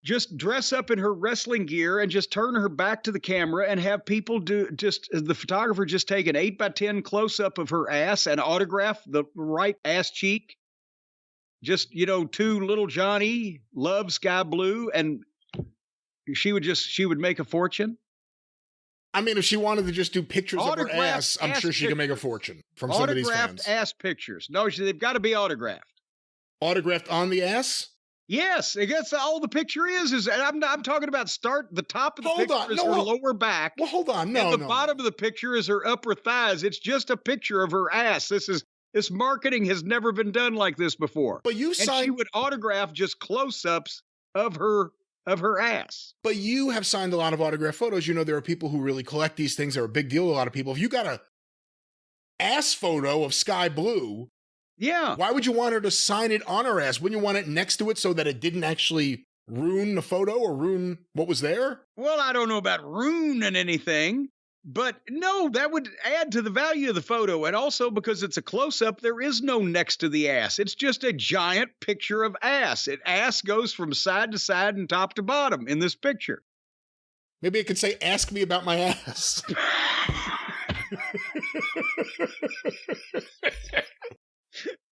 Just dress up in her wrestling gear and just turn her back to the camera and have people the photographer just take an 8x10 close-up of her ass and autograph the right ass cheek. Just, to little Johnny, love Sky Blue, and she would make a fortune. I mean, if she wanted to just do pictures of her ass, I'm sure she could make a fortune from some of these fans. Autographed ass pictures. No, they've got to be autographed. Autographed on the ass? Yes, I guess all the picture is and I'm talking about the top of the picture is her lower back. Well, hold on. No, and the bottom of the picture is her upper thighs. It's just a picture of her ass. This marketing has never been done like this before. But she would autograph just close-ups of her ass. But you have signed a lot of autograph photos. There are people who really collect these things. They're a big deal to a lot of people. If you got a ass photo of Sky Blue, yeah, why would you want her to sign it on her ass? Wouldn't you want it next to it so that it didn't actually ruin the photo or ruin what was there? Well, I don't know about ruining anything, but no, that would add to the value of the photo. And also because it's a close-up, there is no next to the ass. It's just a giant picture of ass. Ass goes from side to side and top to bottom in this picture. Maybe it could say, ask me about my ass.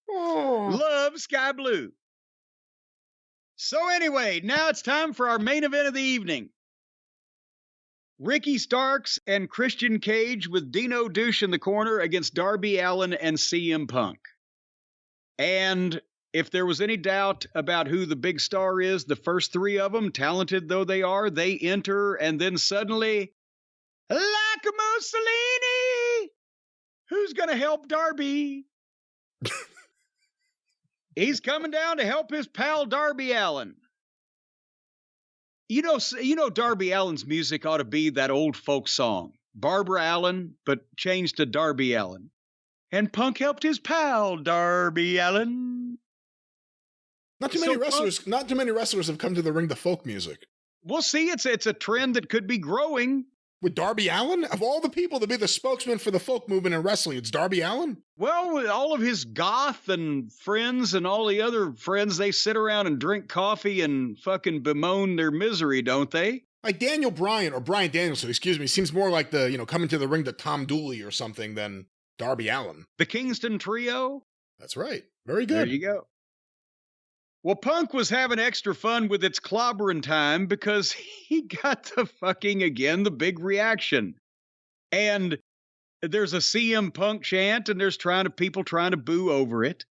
Love Sky Blue. So anyway, now it's time for our main event of the evening. Ricky Starks and Christian Cage with Dino Douche in the corner against Darby Allin and CM Punk. And if there was any doubt about who the big star is, the first three of them, talented though they are, they enter and then suddenly, like Mussolini, who's going to help Darby? He's coming down to help his pal Darby Allin. You know, Darby Allin's music ought to be that old folk song, Barbara Allen, but changed to Darby Allin. And Punk helped his pal Darby Allin. Not too many wrestlers have come to the ring to folk music. We'll see. It's a trend that could be growing. With Darby Allin? Of all the people to be the spokesman for the folk movement in wrestling, it's Darby Allin? Well, with all of his goth and friends and all the other friends, they sit around and drink coffee and fucking bemoan their misery, don't they? Like Daniel Bryan, or Bryan Danielson, excuse me, seems more like the, coming to the ring to Tom Dooley or something than Darby Allin. The Kingston Trio. That's right. Very good. There you go. Well, Punk was having extra fun with its clobbering time because he got the big reaction. And there's a CM Punk chant, and there's people trying to boo over it.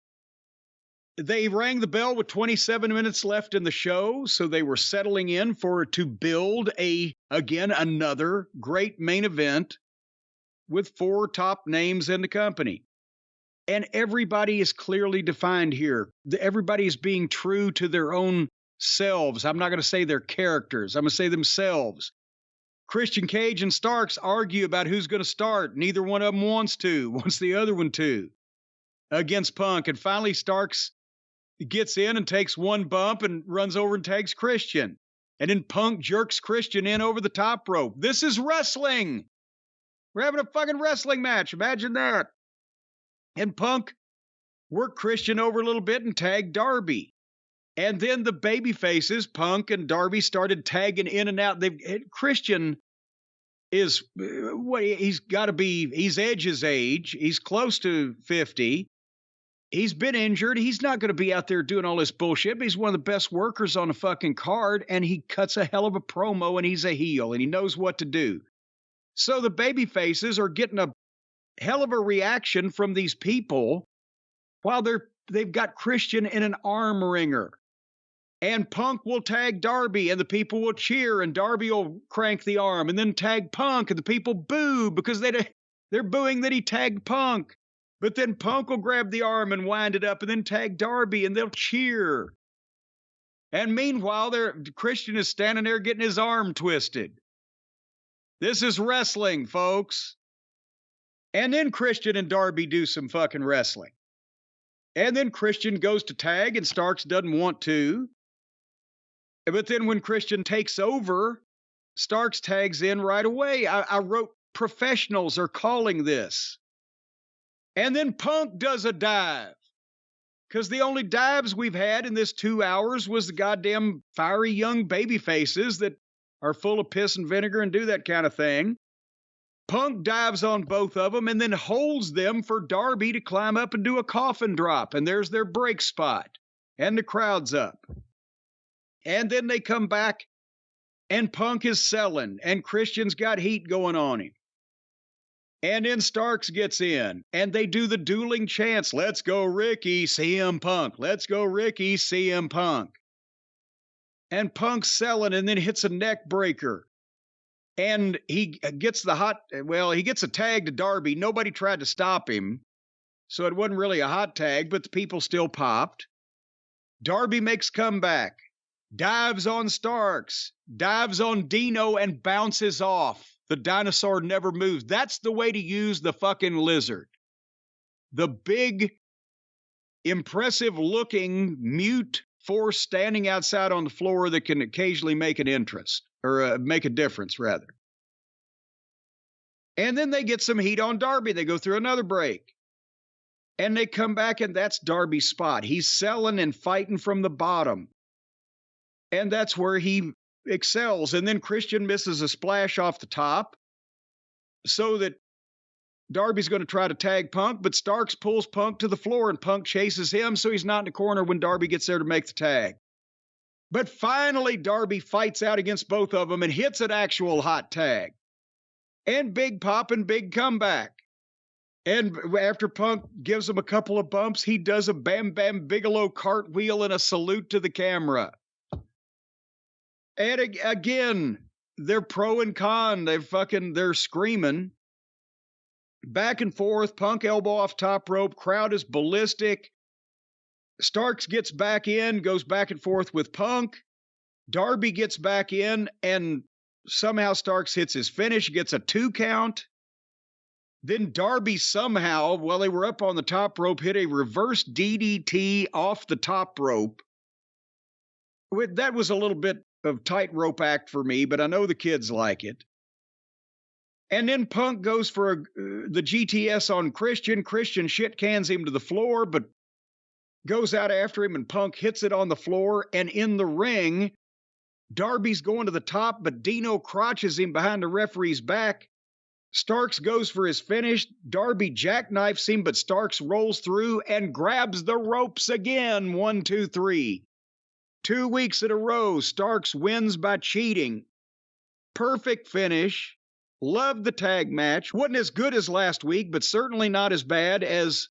They rang the bell with 27 minutes left in the show, so they were settling in to build another great main event with 4 top names in the company. And everybody is clearly defined here. Everybody is being true to their own selves. I'm not going to say their characters. I'm going to say themselves. Christian Cage and Starks argue about who's going to start. Neither one of them wants the other one to, against Punk. And finally, Starks gets in and takes one bump and runs over and tags Christian. And then Punk jerks Christian in over the top rope. This is wrestling. We're having a fucking wrestling match. Imagine that. And Punk worked Christian over a little bit and tagged Darby. And then the baby faces, Punk and Darby, started tagging in and out. Christian is, he's Edge's age. He's close to 50. He's been injured. He's not going to be out there doing all this bullshit, but he's one of the best workers on the fucking card, and he cuts a hell of a promo, and he's a heel, and he knows what to do. So the baby faces are getting a hell of a reaction from these people while they've got Christian in an arm wringer. And Punk will tag Darby, and the people will cheer, and Darby will crank the arm, and then tag Punk, and the people boo because they're booing that he tagged Punk. But then Punk will grab the arm and wind it up, and then tag Darby, and they'll cheer. And meanwhile, Christian is standing there getting his arm twisted. This is wrestling, folks. And then Christian and Darby do some fucking wrestling. And then Christian goes to tag, and Starks doesn't want to. But then when Christian takes over, Starks tags in right away. I wrote, professionals are calling this. And then Punk does a dive. Because the only dives we've had in this 2 hours was the goddamn fiery young baby faces that are full of piss and vinegar and do that kind of thing. Punk dives on both of them and then holds them for Darby to climb up and do a coffin drop. And there's their break spot. And the crowd's up. And then they come back and Punk is selling. And Christian's got heat going on him. And then Starks gets in. And they do the dueling chants. Let's go Ricky, CM Punk. Let's go Ricky, CM Punk. And Punk's selling and then hits a neck breaker. And he gets he gets a tag to Darby. Nobody tried to stop him. So it wasn't really a hot tag, but the people still popped. Darby makes comeback. Dives on Starks. Dives on Dino and bounces off. The dinosaur never moves. That's the way to use the fucking lizard. The big, impressive-looking mute force standing outside on the floor that can occasionally make an entrance. Or make a difference, rather. And then they get some heat on Darby. They go through another break. And they come back, and that's Darby's spot. He's selling and fighting from the bottom. And that's where he excels. And then Christian misses a splash off the top. So that Darby's going to try to tag Punk, but Starks pulls Punk to the floor, and Punk chases him, so he's not in the corner when Darby gets there to make the tag. But finally, Darby fights out against both of them and hits an actual hot tag. And big pop and big comeback. And after Punk gives him a couple of bumps, he does a Bam Bam Bigelow cartwheel and a salute to the camera. And again, they're pro and con. They're screaming. Back and forth, Punk elbow off top rope. Crowd is ballistic. Starks gets back in, goes back and forth with Punk. Darby gets back in, and somehow Starks hits his finish, gets a 2 count. Then Darby somehow, while they were up on the top rope, hit a reverse DDT off the top rope. That was a little bit of tightrope act for me, but I know the kids like it. And then Punk goes for the GTS on Christian. Christian shit cans him to the floor, but goes out after him, and Punk hits it on the floor. And in the ring, Darby's going to the top, but Dino crotches him behind the referee's back. Starks goes for his finish. Darby jackknifes him, but Starks rolls through and grabs the ropes again. 1, 2, 3. 2 weeks in a row, Starks wins by cheating. Perfect finish. Loved the tag match. Wasn't as good as last week, but certainly not as bad as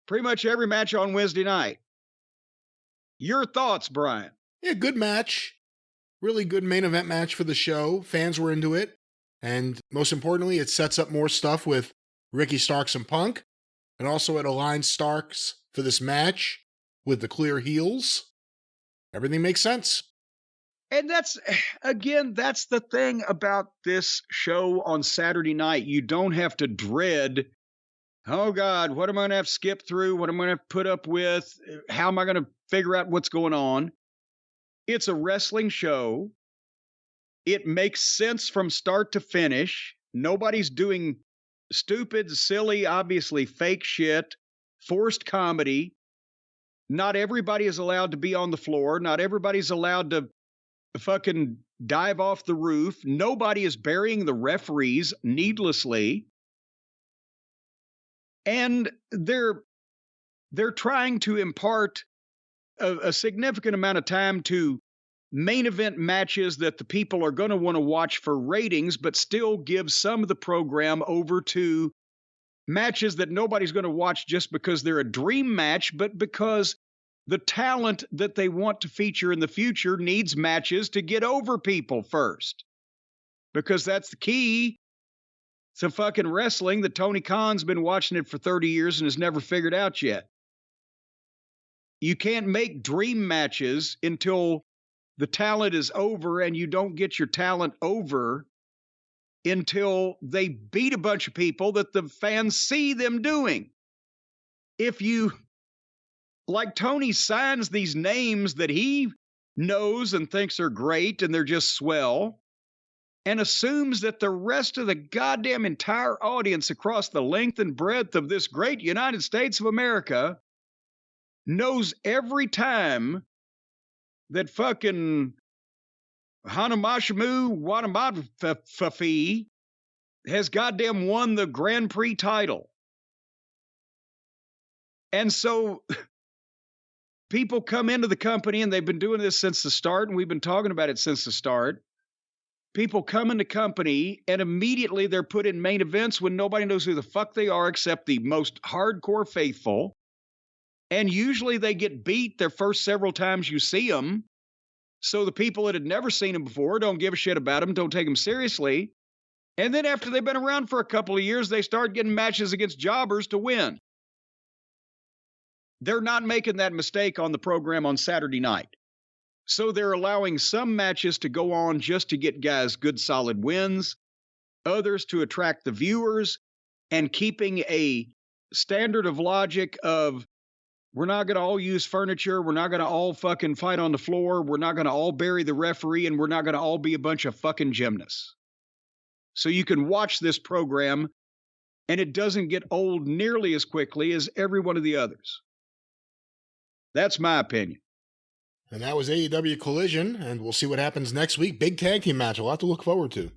pretty much every match on Wednesday night. Your thoughts, Brian? Yeah, good match. Really good main event match for the show. Fans were into it. And most importantly, it sets up more stuff with Ricky Starks and Punk. And also it aligns Starks for this match with the clear heels. Everything makes sense. And that's, again, that's the thing about this show on Saturday night. You don't have to dread, oh God, what am I going to have to skip through? What am I going to have to put up with? How am I going to figure out what's going on? It's a wrestling show. It makes sense from start to finish. Nobody's doing stupid, silly, obviously fake shit, forced comedy. Not everybody is allowed to be on the floor. Not everybody's allowed to fucking dive off the roof. Nobody is burying the referees needlessly. And they're trying to impart a significant amount of time to main event matches that the people are going to want to watch for ratings, but still give some of the program over to matches that nobody's going to watch just because they're a dream match, but because the talent that they want to feature in the future needs matches to get over people first. Because that's the key to fucking wrestling that Tony Khan's been watching it for 30 years and has never figured out yet. You can't make dream matches until the talent is over, and you don't get your talent over until they beat a bunch of people that the fans see them doing. If you, like Tony, signs these names that he knows and thinks are great and they're just swell, and assumes that the rest of the goddamn entire audience across the length and breadth of this great United States of America knows every time that fucking Hanamashimu Watanabe has goddamn won the Grand Prix title. And so people come into the company, and they've been doing this since the start, and we've been talking about it since the start. People come into company, and immediately they're put in main events when nobody knows who the fuck they are except the most hardcore faithful. And usually they get beat their first several times you see them. So the people that had never seen them before don't give a shit about them, don't take them seriously. And then after they've been around for a couple of years, they start getting matches against jobbers to win. They're not making that mistake on the program on Saturday night. So they're allowing some matches to go on just to get guys good, solid wins, others to attract the viewers, and keeping a standard of logic of, we're not going to all use furniture. We're not going to all fucking fight on the floor. We're not going to all bury the referee, and we're not going to all be a bunch of fucking gymnasts. So you can watch this program, and it doesn't get old nearly as quickly as every one of the others. That's my opinion. And that was AEW Collision, and we'll see what happens next week. Big tag team match. A lot to look forward to.